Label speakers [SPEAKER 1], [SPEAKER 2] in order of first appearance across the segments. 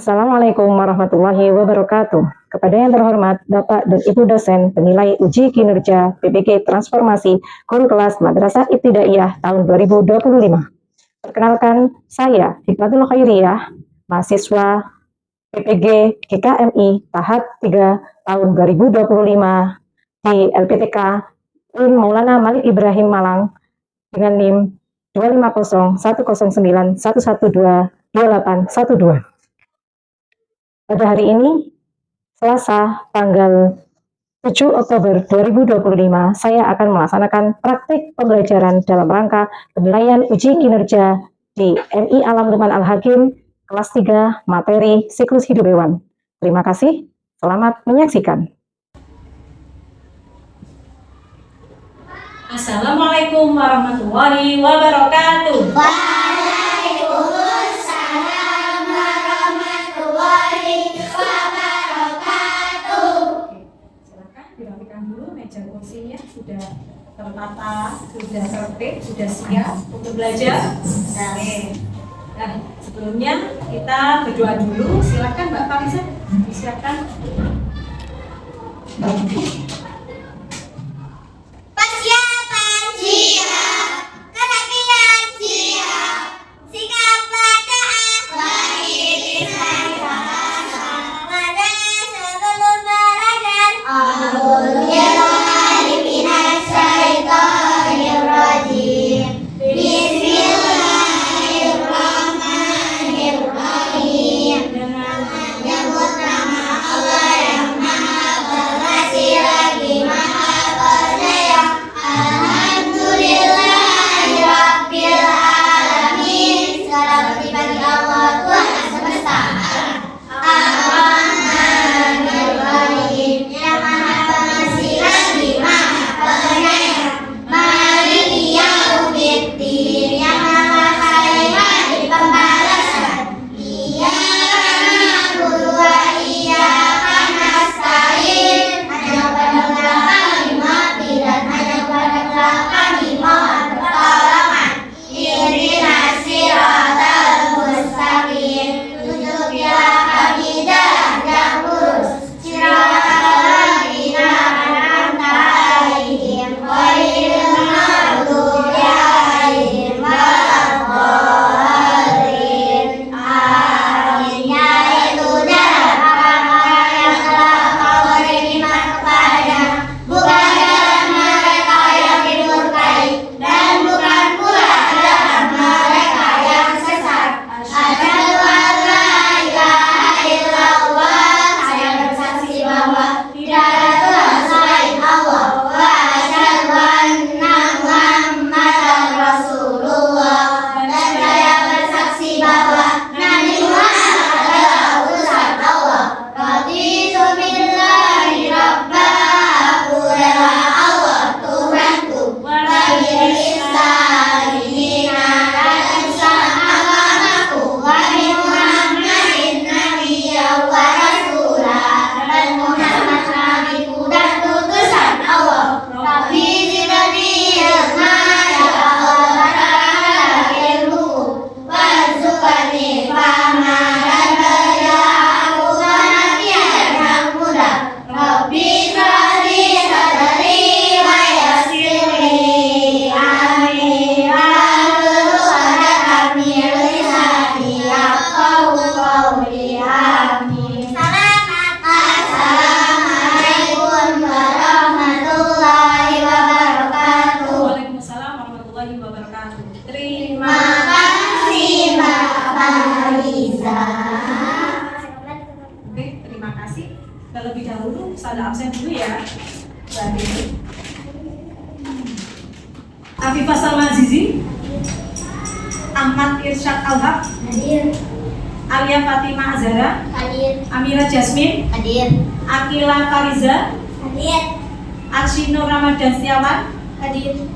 [SPEAKER 1] Assalamualaikum warahmatullahi wabarakatuh. Kepada yang terhormat Bapak dan Ibu dosen penilai uji kinerja PPG Transformasi Guru Kelas Madrasah Ibtidaiyah tahun 2025. Perkenalkan, saya Hikmatul Khairiyah, mahasiswa PPG GKMI tahap 3 tahun 2025 di LPTK UIN Maulana Malik Ibrahim Malang dengan NIM 2501091122812. Pada hari ini, Selasa, tanggal 7 Oktober 2025, saya akan melaksanakan praktik pembelajaran dalam rangka penilaian uji kinerja di MI Alam Luqman Al-Hakim, kelas 3, materi siklus hidup hewan. Terima kasih, selamat menyaksikan.
[SPEAKER 2] Assalamualaikum warahmatullahi wabarakatuh. Kursinya sudah tertata, sudah tertib, sudah siap untuk belajar. Nah, sebelumnya kita berdoa dulu. Silakan Mbak Fariza, silakan.
[SPEAKER 3] Persiapan siap, kerapian siap, sikap bacaan baik lisan bahasa pada sebelum belajar.
[SPEAKER 2] Terlebih dahulu, saya absen dulu ya. Afifah Salma Azizi, Ahmad Irsyad Alhaq,
[SPEAKER 3] Hadir.
[SPEAKER 2] Alia Fatimah Azhara,
[SPEAKER 3] Hadir.
[SPEAKER 2] Amira Jasmine,
[SPEAKER 3] Hadir.
[SPEAKER 2] Akila Fariza,
[SPEAKER 3] Hadir.
[SPEAKER 2] Arsi Nur Ramadan Setiawan,
[SPEAKER 3] Hadir.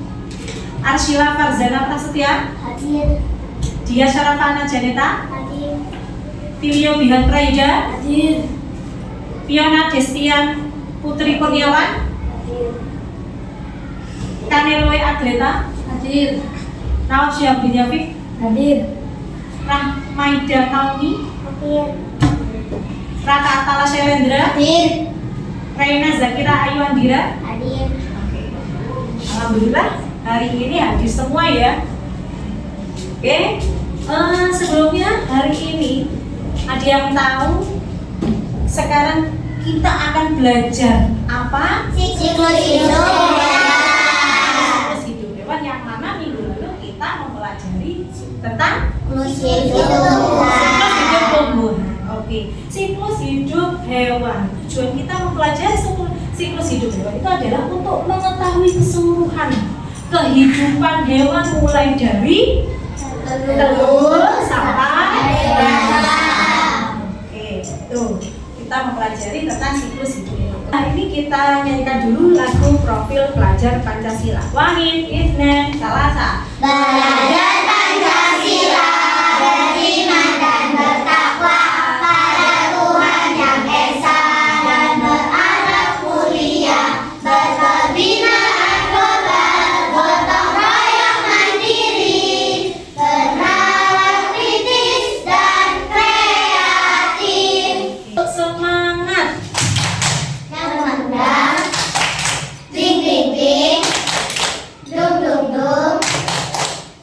[SPEAKER 2] Arsyila Farzana Prasetya,
[SPEAKER 3] Hadir.
[SPEAKER 2] Dia Syarafana Janeta,
[SPEAKER 3] Hadir.
[SPEAKER 2] Filio Bihan Praida,
[SPEAKER 3] Hadir.
[SPEAKER 2] Fiona Destian Putri Kurniawan,
[SPEAKER 3] Hadir.
[SPEAKER 2] Kaneloe Adleta,
[SPEAKER 3] Hadir.
[SPEAKER 2] Naosya bin Yafik,
[SPEAKER 3] Hadir.
[SPEAKER 2] Rahmaida Naomi,
[SPEAKER 3] Hadir.
[SPEAKER 2] Raka Atala Shelendra,
[SPEAKER 3] Hadir.
[SPEAKER 2] Raina Zakira Ayu Andira.
[SPEAKER 3] Hadir.
[SPEAKER 2] Oke. Alhamdulillah hari ini hadir semua ya. Oke. Sebelumnya hari ini ada yang tahu sekarang kita akan belajar apa?
[SPEAKER 3] Siklus hidup.
[SPEAKER 2] Siklus hidup hewan yang mana minggu lalu kita mempelajari tentang
[SPEAKER 3] Siklus hidup.
[SPEAKER 2] siklus hidup tumbuhan. Oke, siklus hidup hewan. Tujuan kita mempelajari siklus hidup hewan itu adalah untuk mengetahui keseluruhan kehidupan hewan mulai dari telur sampai dewasa. Oke, tuh kita mempelajari tentang siklus hidup hewan. Nah, ini kita nyanyikan dulu lagu profil pelajar Pancasila. Wahid, Isnen, Salasa.
[SPEAKER 3] Belajar Pancasila, beriman dan bertakwa pada Tuhan Yang Esa dan beradab mulia, berkebinaan global, gotong royong mandiri, bernalar kritis dan kreatif.
[SPEAKER 2] Semangat.
[SPEAKER 3] Yang ding ding ding, dung dung dung,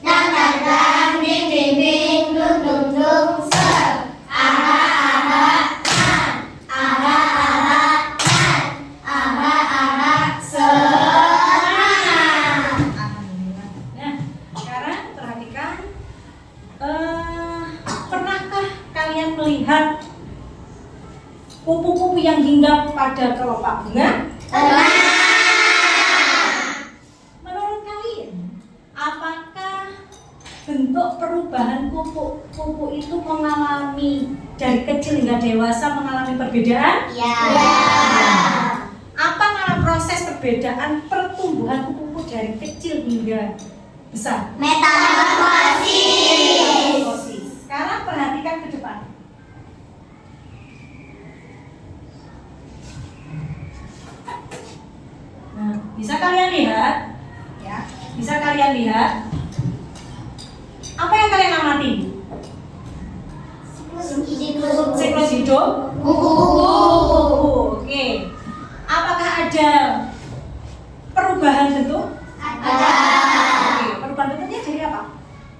[SPEAKER 3] dang dang dang, ding ding ding, dung dung dung, ser, aha aha, nan, aha aha, nan, aha aha, semangat.
[SPEAKER 2] Alhamdulillah. Nah, sekarang perhatikan, pernahkah kalian melihat kupu-kupu yang hinggap pada kelopak bunga? Menurut kalian, apakah bentuk perubahan kupu-kupu itu mengalami dari kecil hingga dewasa mengalami perbedaan?
[SPEAKER 3] Ya.
[SPEAKER 2] Apa nama proses perbedaan pertumbuhan kupu-kupu dari kecil hingga besar?
[SPEAKER 3] Metamorfosis.
[SPEAKER 2] Sekarang perhatikan ke depan. Nah, bisa kalian lihat, ya, bisa kalian lihat apa yang kalian amati? Siklus hidup.
[SPEAKER 3] Kupu-kupu.
[SPEAKER 2] Oke. Apakah ada perubahan bentuk?
[SPEAKER 3] Ada.
[SPEAKER 2] Oke, perubahan bentuknya jadi apa?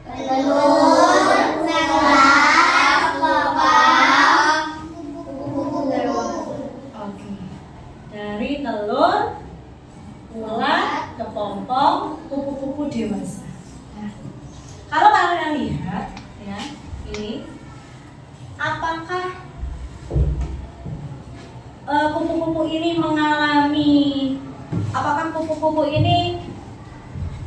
[SPEAKER 3] Telur, sekelas, lobak, kupu-kupu.
[SPEAKER 2] Oke. Dari telur, ulat, kepompong, kupu-kupu dewasa. Nah, kalau kalian lihat, ya, ini, apakah kupu-kupu ini apakah kupu-kupu ini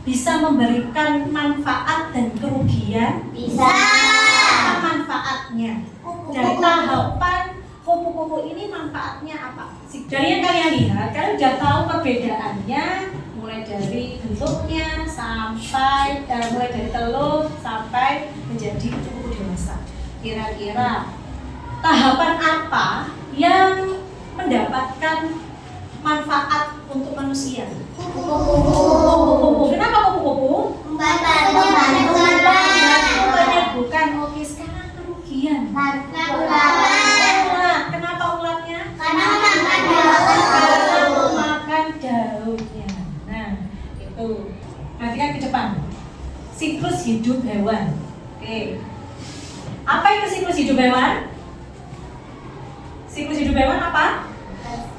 [SPEAKER 2] bisa memberikan manfaat dan kerugian?
[SPEAKER 3] Bisa.
[SPEAKER 2] Apa manfaatnya? Dari tahapan kupu-kupu ini manfaatnya apa? Dari yang kalian lihat, kalian sudah tahu perbedaannya mulai dari bentuknya sampai mulai dari telur sampai menjadi kupu dewasa. Kira-kira tahapan apa yang mendapatkan manfaat untuk manusia? Kupu-kupu. Kenapa kupu-kupu? Bukan. Oke, sekarang kerugian. Ulat. Kenapa ulatnya? Karena memakan daunnya. Nah, itu. Perhatikan ke depan. Siklus hidup hewan. Oke. Apa itu siklus hidup hewan? Siklus hidup hewan apa?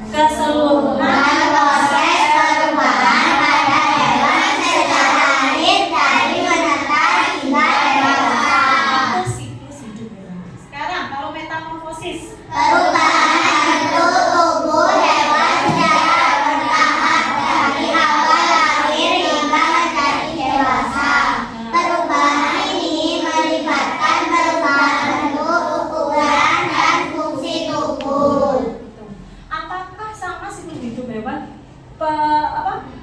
[SPEAKER 2] Keseluruhan
[SPEAKER 3] proses perubahan pada hewan secara lahir dari menetas hingga dewasa.
[SPEAKER 2] itu siklus hidup hewan. Sekarang kalau metamorfosis.
[SPEAKER 3] Perubahan bentuk tubuh hewan secara bertahap dari awal lahir hingga menjadi dewasa. Perubahan ini melibatkan perubahan bentuk, ukuran, dan fungsi tubuh.
[SPEAKER 2] Apakah sama siklus hidup hewan?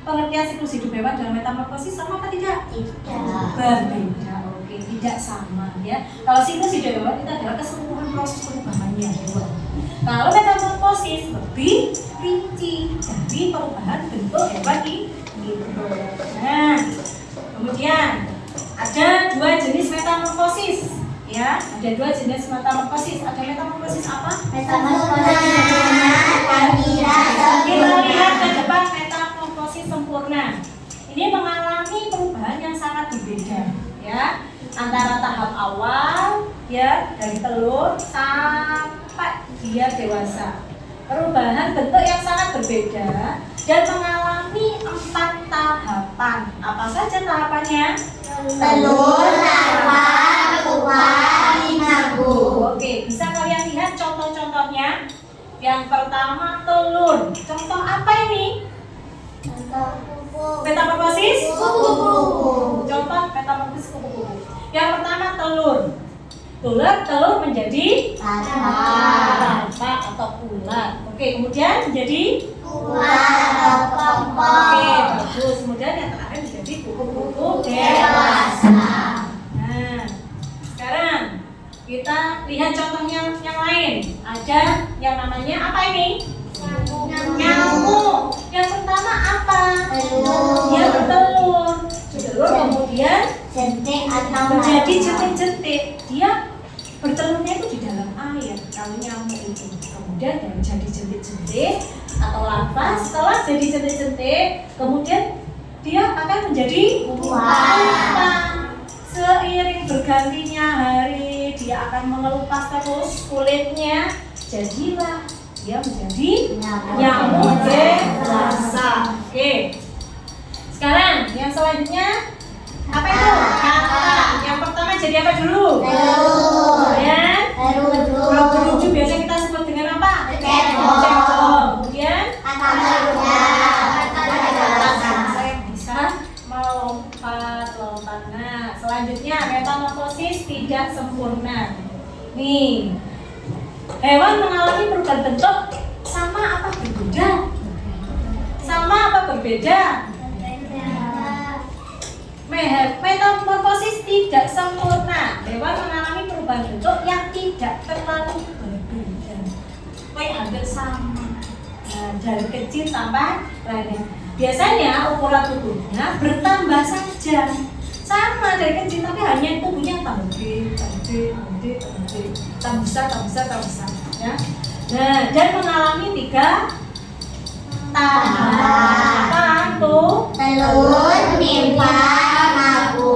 [SPEAKER 2] Pengertian siklus hidup hewan dalam metamorfosis sama apa tidak?
[SPEAKER 3] Tidak.
[SPEAKER 2] Berbeda. Oke, tidak sama ya. Kalau siklus hidup hewan itu adalah keseluruhan proses perubahannya hewan. Kalau metamorfosis lebih rinci dari perubahan bentuk hewan ini. Nah, kemudian ada dua jenis metamorfosis ya. ada 2 jenis metamorfosis. Ada metamorfosis apa?
[SPEAKER 3] Metamorfosis
[SPEAKER 2] Kita lihat ke depan metamorfosis sempurna. Ini mengalami perubahan yang sangat berbeda, ya, antara tahap awal, ya, dari telur sampai dia dewasa. Perubahan bentuk yang sangat berbeda dan mengalami 4 tahapan. Apa saja tahapannya?
[SPEAKER 3] telur, larva, pupa, imago.
[SPEAKER 2] Oke, bisa kalian lihat contoh-contohnya. Yang pertama telur. Contoh apa ini? Metamorfosis
[SPEAKER 3] Kupu-kupu.
[SPEAKER 2] Contoh metamorfosis kupu-kupu. Yang pertama telur. Telur menjadi larva atau ulat. Oke, kemudian menjadi
[SPEAKER 3] Ular atau
[SPEAKER 2] oke,
[SPEAKER 3] kompor.
[SPEAKER 2] bagus. Kemudian yang terakhir menjadi kupu-kupu
[SPEAKER 3] Dewasa.
[SPEAKER 2] Nah, sekarang kita lihat contohnya yang lain. Ada yang namanya apa ini? Nyamuk. Yang pertama apa?
[SPEAKER 3] Telur.
[SPEAKER 2] Dia bertelur. Bertelur kemudian
[SPEAKER 3] Jentik atau
[SPEAKER 2] menjadi
[SPEAKER 3] larva.
[SPEAKER 2] jentik-jentik. Dia bertelurnya itu di dalam air. Kalau nyamuk itu kemudian jadi jentik-jentik atau larva. Setelah jadi jentik-jentik, kemudian dia akan menjadi
[SPEAKER 3] Pupa.
[SPEAKER 2] Seiring bergantinya hari, dia akan mengelupas terus kulitnya. Jadilah dia menjadi nyamuk dewasa. Oke. Sekarang yang selanjutnya apa itu? Kata. Yang pertama jadi apa dulu?
[SPEAKER 3] Telur.
[SPEAKER 2] Ya. Kalau
[SPEAKER 3] Telur.
[SPEAKER 2] beruju biasa kita sebut dengan apa?
[SPEAKER 3] Cebong.
[SPEAKER 2] Cebong. Kemudian
[SPEAKER 3] Kata kerja.
[SPEAKER 2] saya bisa melompat. Nah, selanjutnya metamorfosis tidak sempurna. Nih, hewan mengalami perubahan bentuk sama apa berbeda? Sama apa berbeda? Metamorfosis tidak sempurna. Hewan mengalami perubahan bentuk yang tidak terlalu berbeda. Hampir sama. Nah, dari kecil sampai lainnya. Biasanya ukuran tubuhnya bertambah saja. Sama dari kecil tapi hanya tubuhnya tambah gede, tambah besar, ya. Nah, dan mengalami 3 tahapan. Apa tuh?
[SPEAKER 3] Telur, nimfa, imago.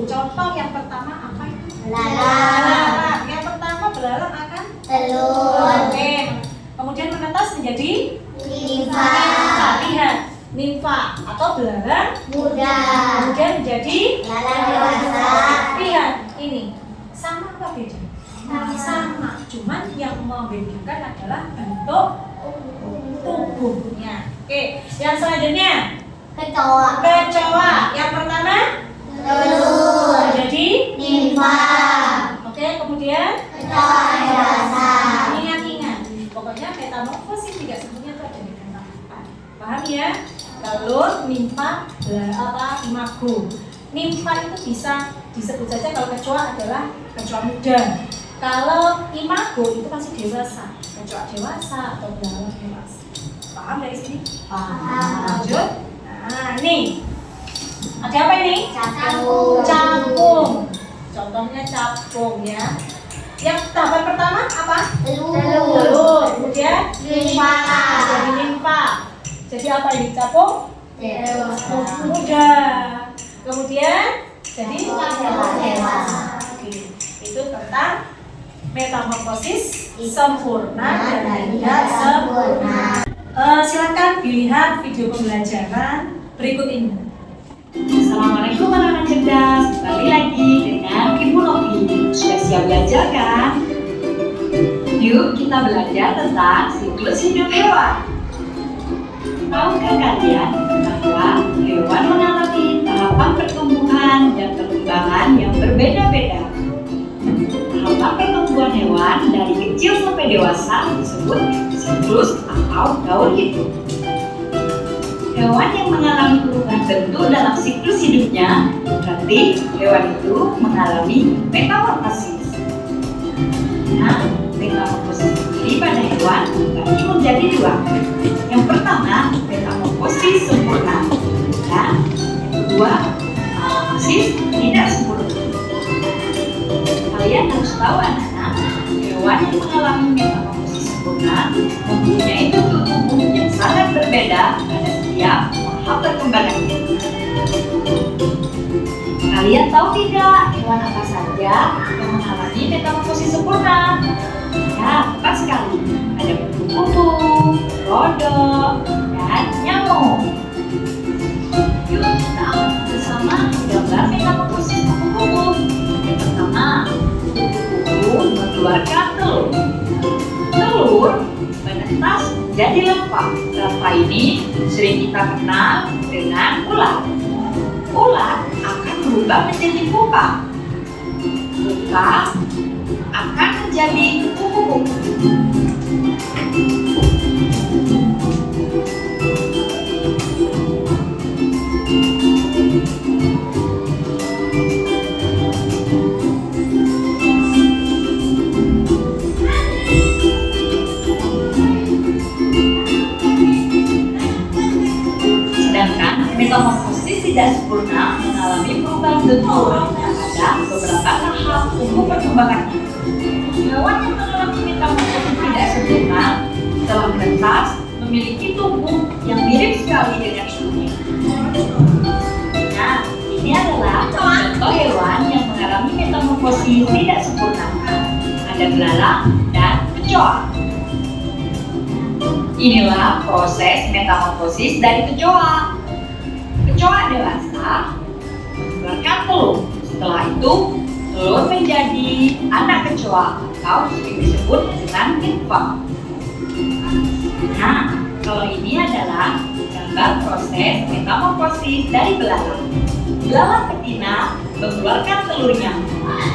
[SPEAKER 2] Contoh yang pertama apa itu?
[SPEAKER 3] Belalang.
[SPEAKER 2] Yang pertama belalang akan
[SPEAKER 3] Telur.
[SPEAKER 2] oke. Kemudian menetas menjadi
[SPEAKER 3] Nimfa.
[SPEAKER 2] lihat nimfa atau belalang.
[SPEAKER 3] Muda.
[SPEAKER 2] Kemudian menjadi
[SPEAKER 3] Belalang dewasa.
[SPEAKER 2] lihat ini sama apa beda?
[SPEAKER 3] Sama.
[SPEAKER 2] Sama. Cuman yang membedakan adalah bentuk tubuhnya. Oke. Yang selanjutnya
[SPEAKER 3] Kecoa.
[SPEAKER 2] kecoa. Yang pertama
[SPEAKER 3] Telur.
[SPEAKER 2] jadi
[SPEAKER 3] Nimfa.
[SPEAKER 2] oke. Kemudian
[SPEAKER 3] Kecoa dewasa.
[SPEAKER 2] ingat-ingat, pokoknya metamorfosis tidak semuanya itu ada di tahapan. Paham ya? Telur, nimfa, imago. Nimfa itu bisa disebut saja kalau kecoa adalah kecoa muda. Kalau imago itu masih dewasa, kecoa dewasa atau belalang dewasa. Paham dari sini?
[SPEAKER 3] Paham.
[SPEAKER 2] Lanjut. Nah, nih. Ada apa ini?
[SPEAKER 3] Capung.
[SPEAKER 2] Capung. Contohnya capung ya. Yang tahapan pertama apa?
[SPEAKER 3] Telur.
[SPEAKER 2] Telur. Kemudian
[SPEAKER 3] Nimfa.
[SPEAKER 2] jadi nimfa. Jadi apa ini capung?
[SPEAKER 3] Dewasa.
[SPEAKER 2] Muda. Kemudian jadi
[SPEAKER 3] Dewasa.
[SPEAKER 2] Oke. Itu tentang metamorfosis sempurna dan tidak sempurna. Silakan dilihat video pembelajaran berikut ini.
[SPEAKER 4] Assalamualaikum anak-anak cerdas. Kembali lagi dengan Ibu Novi. Sudah siap belajar kan? Yuk kita belajar tentang siklus hidup hewan. Tahukah kalian bahwa hewan mengalami tahapan pertumbuhan dan perkembangan yang berbeda-beda? Tahapan pertumbuhan hewan dari kecil sampai dewasa disebut siklus atau gaul hidup. Hewan yang mengalami perubahan bentuk dalam siklus hidupnya berarti hewan itu mengalami metamorfosis. Nah, metamorfosis sendiri pada hewan terbagi menjadi 2. Yang pertama, metamorfosis sempurna, dan yang kedua, metamorfosis tidak sempurna. Kalian Kalian harus tahu anak-anak, hewan yang mengalami metamorfosis sempurna mempunyai bentuk tubuh yang sangat berbeda pada setiap tahap perkembangannya. Kalian tahu tidak hewan apa saja yang mengalami metamorfosis sempurna? Ya, tepat sekali. Ada kupu-kupu, kodok, dan nyamuk. Yuk kita amati bersama gambar metamorfosis kupu-kupu. Yang pertama, kupu-kupu mengeluarkan telur. Telur menetas menjadi larva. Larva ini sering kita kenal dengan ulat. Ulat akan berubah menjadi pupa. Pupa akan menjadi kupu-kupu. Sedangkan metamorfosis tidak sempurna mengalami perubahan bentuk. Ada beberapa tahap tumbuh perkembangannya. Hewan yang mengalami metamorfosis tidak sempurna telah menetas memiliki tubuh yang mirip sekali dengan ibunya. Nah, ini adalah contoh hewan yang mengalami metamorfosis tidak sempurna. Ada belalang dan kecoa. Inilah proses metamorfosis dari kecoa. Kecoa dewasa mengeluarkan telur. Setelah itu, telur menjadi anak kecoa atau sering disebut dengan nimfa. Nah, kalau ini adalah gambar proses metamorfosis dari belalang. Belalang betina mengeluarkan telurnya.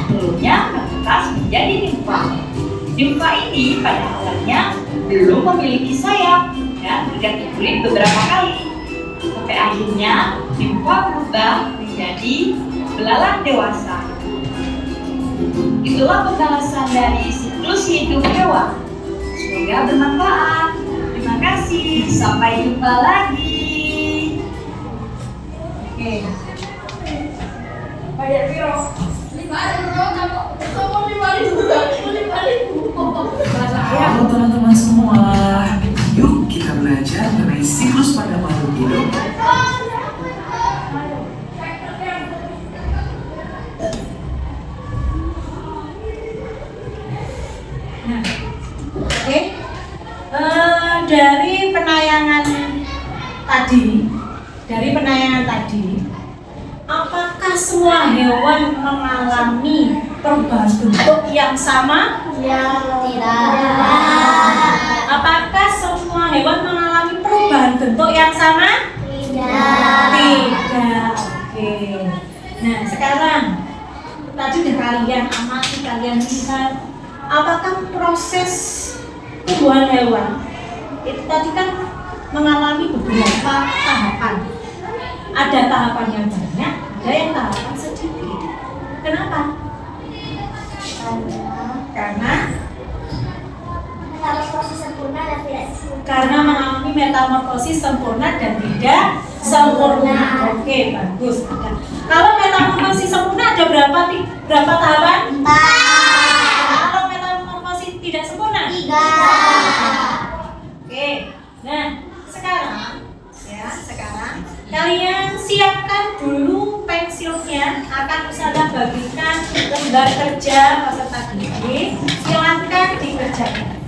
[SPEAKER 4] Telurnya menetas menjadi nimfa. Nimfa ini pada awalnya belum memiliki sayap dan berganti kulit beberapa kali. Sampai akhirnya nimfa berubah menjadi belalang dewasa. Itulah pembahasan dari siklus hidup hewan. Semoga bermanfaat. Terima kasih. Sampai jumpa lagi.
[SPEAKER 2] Oke. Bayar piro? 5.000.
[SPEAKER 5] Halo teman-teman semua, yuk kita belajar mengenai siklus pada makhluk hidup.
[SPEAKER 2] Nah, oke. Dari penayangan tadi, apakah semua hewan mengalami perubahan bentuk yang sama?
[SPEAKER 3] Tidak.
[SPEAKER 2] Apakah semua hewan mengalami perubahan bentuk yang sama?
[SPEAKER 3] Tidak.
[SPEAKER 2] Tidak. Oke. Nah, sekarang tadi udah kalian amati, kalian lihat apakah proses tumbuhan hewan itu tadi kan mengalami beberapa tahapan. Ada tahapan yang banyak, ada yang tahapan sedikit. Kenapa? Karena
[SPEAKER 3] Metamorfosis sempurna dan tidak sempurna.
[SPEAKER 2] karena mengalami metamorfosis sempurna dan tidak sempurna. Oke, bagus. Ada. Kalau metamorfosis sempurna ada berapa tahapan?
[SPEAKER 3] 4.
[SPEAKER 2] Kalau metamorfosis tidak sempurna?
[SPEAKER 3] 3.
[SPEAKER 2] Oke. Nah, sekarang kalian siapkan dulu pensilnya. Akan saya bagikan lembar kerja peserta didik. Silakan dikerjakan.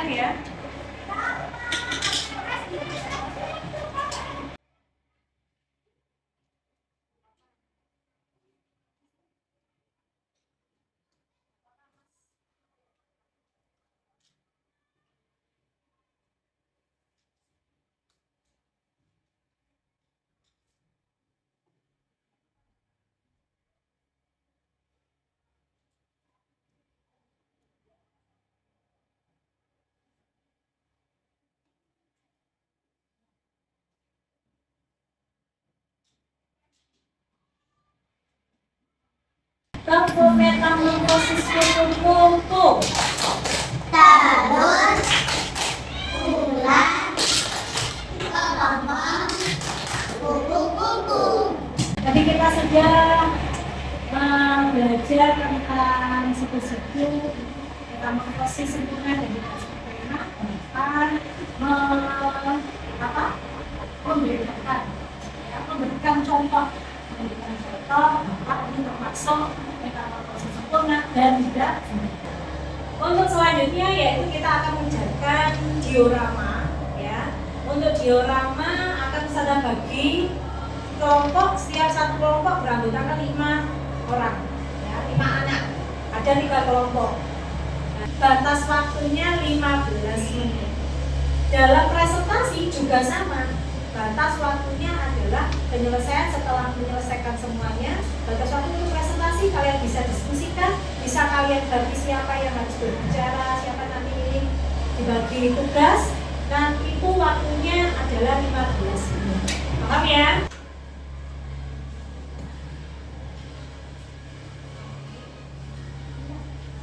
[SPEAKER 2] ya. Tempuh metamorfosis kupu-kupu.
[SPEAKER 3] Terus ular kelompok kupu-kupu.
[SPEAKER 2] Tadi kita sudah belajar tentang suku-suku metamorfosis sempurna dan tidak sempurna, bahkan memberikan contoh apa ini termasuk metamorfosis sempurna dan tidak sempurna. Untuk selanjutnya yaitu kita akan mengajarkan diorama ya. Untuk diorama akan saya bagi kelompok, setiap satu kelompok beranggotakan 5 orang ya, 5 anak. Ada 3 kelompok. Nah, batas waktunya 15 menit. Dalam presentasi juga sama. Batas waktunya adalah penyelesaian setelah menyelesaikan semuanya. Batas waktu untuk presentasi kalian bisa diskusikan, bisa kalian bagi siapa yang harus berbicara, siapa nanti ini dibagi tugas. Dan itu waktunya adalah 15 menit. Paham ya?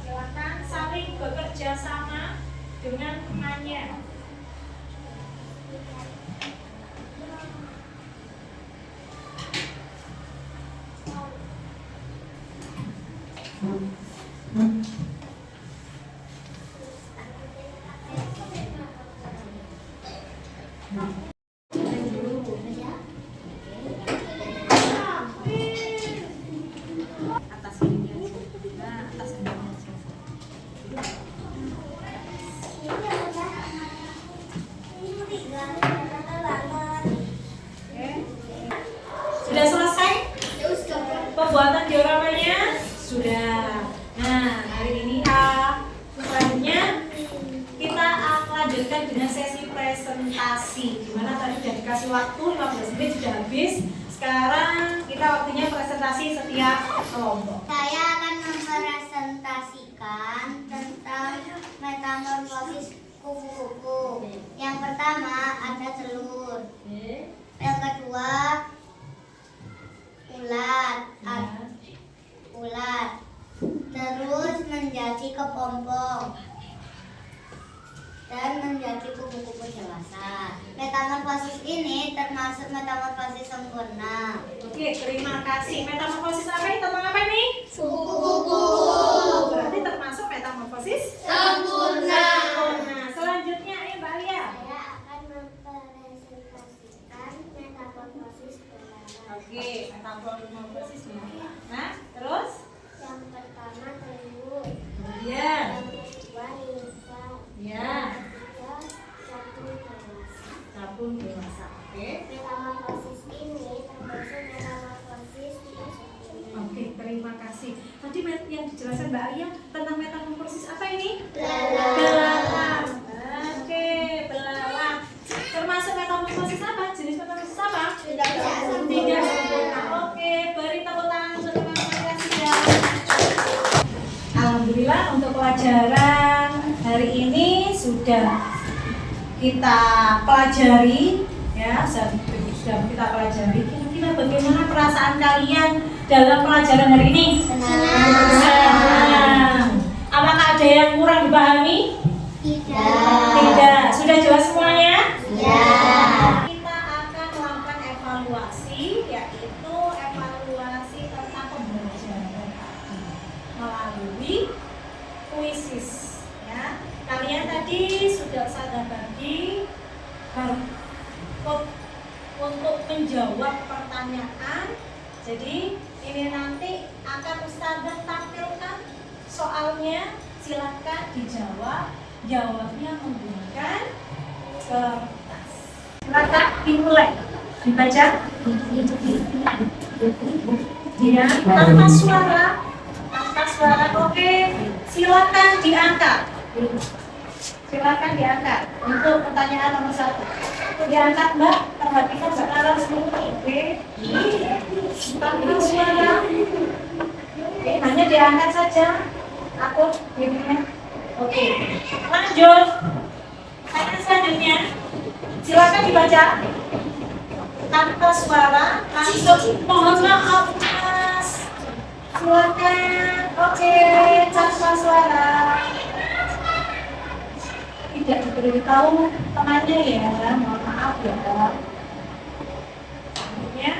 [SPEAKER 2] Silakan saling bekerja sama dengan temannya. Atas ini aja. Nah, atas ini aja. Oke. Sudah selesai pembuatan dioramanya? Sudah. Nah, hari ini selanjutnya kita akan lanjutkan dengan sesi presentasi. Dimana tadi sudah dikasih waktu 15 menit sudah habis. Sekarang kita waktunya presentasi setiap kelompok.
[SPEAKER 3] Saya akan mempresentasikan tentang metamorfosis kupu-kupu. Yang pertama ada telur. Yang kedua ular. Terus menjadi kepompong dan menjadi kupu-kupu dewasa. Metamorfosis ini termasuk metamorfosis sempurna.
[SPEAKER 2] Oke, terima kasih. Metamorfosis apa ini? Tentang apa ini?
[SPEAKER 3] Kupu-kupu
[SPEAKER 2] Berarti termasuk metamorfosis
[SPEAKER 3] sempurna.
[SPEAKER 2] Nah, selanjutnya ayo Mbak Alia.
[SPEAKER 3] Saya akan mempresentasikan metamorfosis belalang.
[SPEAKER 2] Oke, metamorfosis belalang. Nah, terus?
[SPEAKER 3] Yang pertama telur,
[SPEAKER 2] Kemudian,
[SPEAKER 3] yang kedua nimfa,
[SPEAKER 2] ya,
[SPEAKER 3] yang ketiga capung dewasa.
[SPEAKER 2] capung dewasa. Oke.
[SPEAKER 3] Metamorfosis ini termasuk metamorfosis tidak sempurna.
[SPEAKER 2] Oke, terima kasih. Tadi yang dijelaskan Mbak Alia tentang metamorfosis apa ini?
[SPEAKER 3] Belalang.
[SPEAKER 2] Belalang. Oke, belalang. Termasuk metamorfosis apa? Jenis metamorfosis apa?
[SPEAKER 3] Tidak sempurna.
[SPEAKER 2] Tidak sempurna. Oke, beri tepuk tangan untuk teman-teman yang sudah. Alhamdulillah untuk pelajaran hari ini sudah kita pelajari ya, sudah kita pelajari. Kira-kira bagaimana perasaan kalian dalam pelajaran hari ini? Senang. Apakah ada yang kurang dipahami? Tidak. Sudah jelas semuanya?
[SPEAKER 3] Ya.
[SPEAKER 2] Kita akan melakukan evaluasi, yaitu evaluasi tentang pembelajaran melalui kuisis. Ya, kalian tadi sudah saya bagi untuk menjawab pertanyaan. Jadi ini nanti akan Ustazah tampilkan soalnya, silakan dijawab. Jawabnya menggunakan kertas. Silakan dimulai. Dibaca. Ya, tanpa suara. Tanpa suara. Oke. Silakan diangkat. Silakan diangkat untuk pertanyaan nomor 1. Diangkat Mbak, perhatikan sekarang dulu. Oke. Tanpa suara. Oke, hanya diangkat saja. Aku bimbingnya. Oke. Lanjut. Pertanyaan selanjutnya. Silakan dibaca. Tanpa suara. Langsung mohon maaf Mas. Silakan. Oke, tanpa suara. Tidak diberitahu temannya ya, mohon maaf ya. Ya.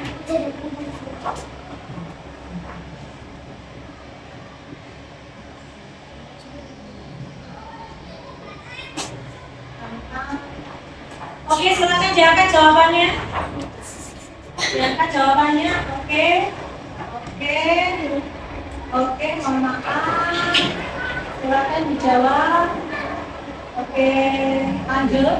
[SPEAKER 2] Oke, silakan diangkat jawabannya. Diangkat jawabannya. Oke. Oke. Oke, mohon maaf. Silakan dijawab. Oke, lanjut.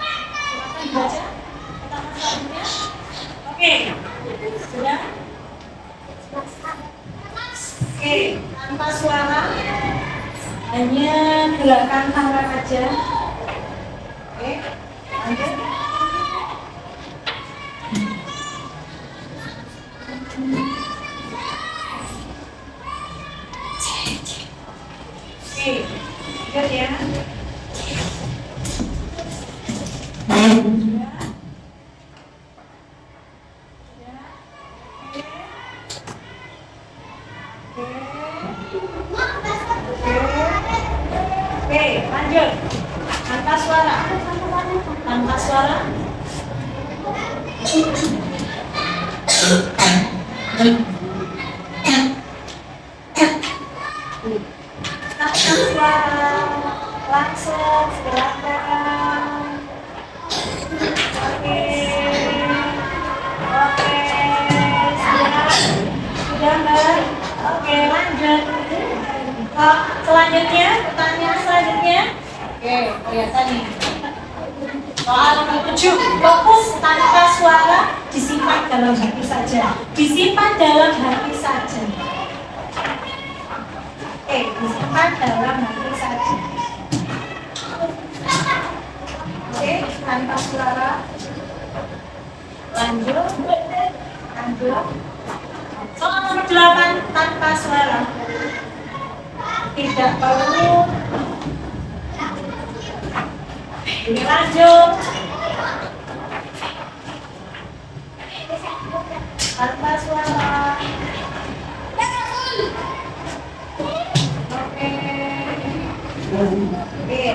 [SPEAKER 2] Silakan dibaca pertama selanjutnya. Oke, sudah. Oke, tanpa suara, hanya gerakan tangan aja. Oke, lanjut. Oke, lanjut ya. Oke, lanjut. Tanpa suara. Tanpa suara. Tanpa suara. Langsung silakan. Oke. Oke. Sudah Mbak. Oke, lanjut. Selanjutnya, pertanyaan selanjutnya. Oke, kelihatan nih. Soal nomor 7, fokus tanpa suara, disimpan dalam hati saja. Disimpan dalam hati saja. Oke, disimpan dalam hati saja. Oke, tanpa suara. Lanjut. Lanjut. Soal nomor 8, tanpa suara. Tidak perlu. Ini lanjut. Tanpa suara. Oke. Oke.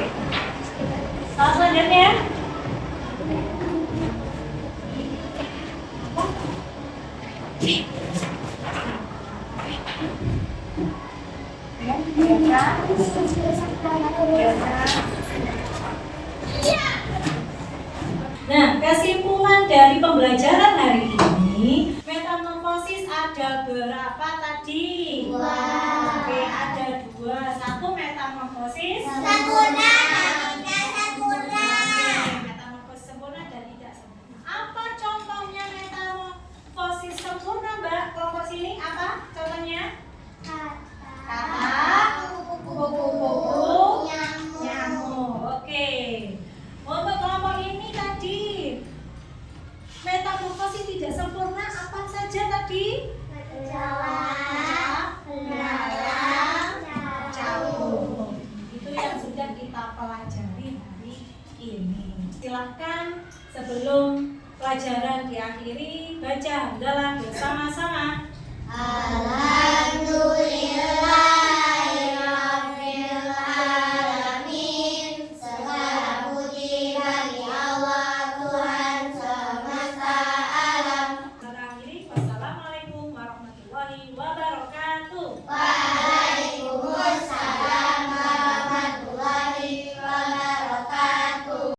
[SPEAKER 2] Soal selanjutnya. Nah, kesimpulan dari pembelajaran hari ini, metamorfosis ada berapa tadi? 2. Oke, ada 2. 1 metamorfosis.
[SPEAKER 3] 1 nama.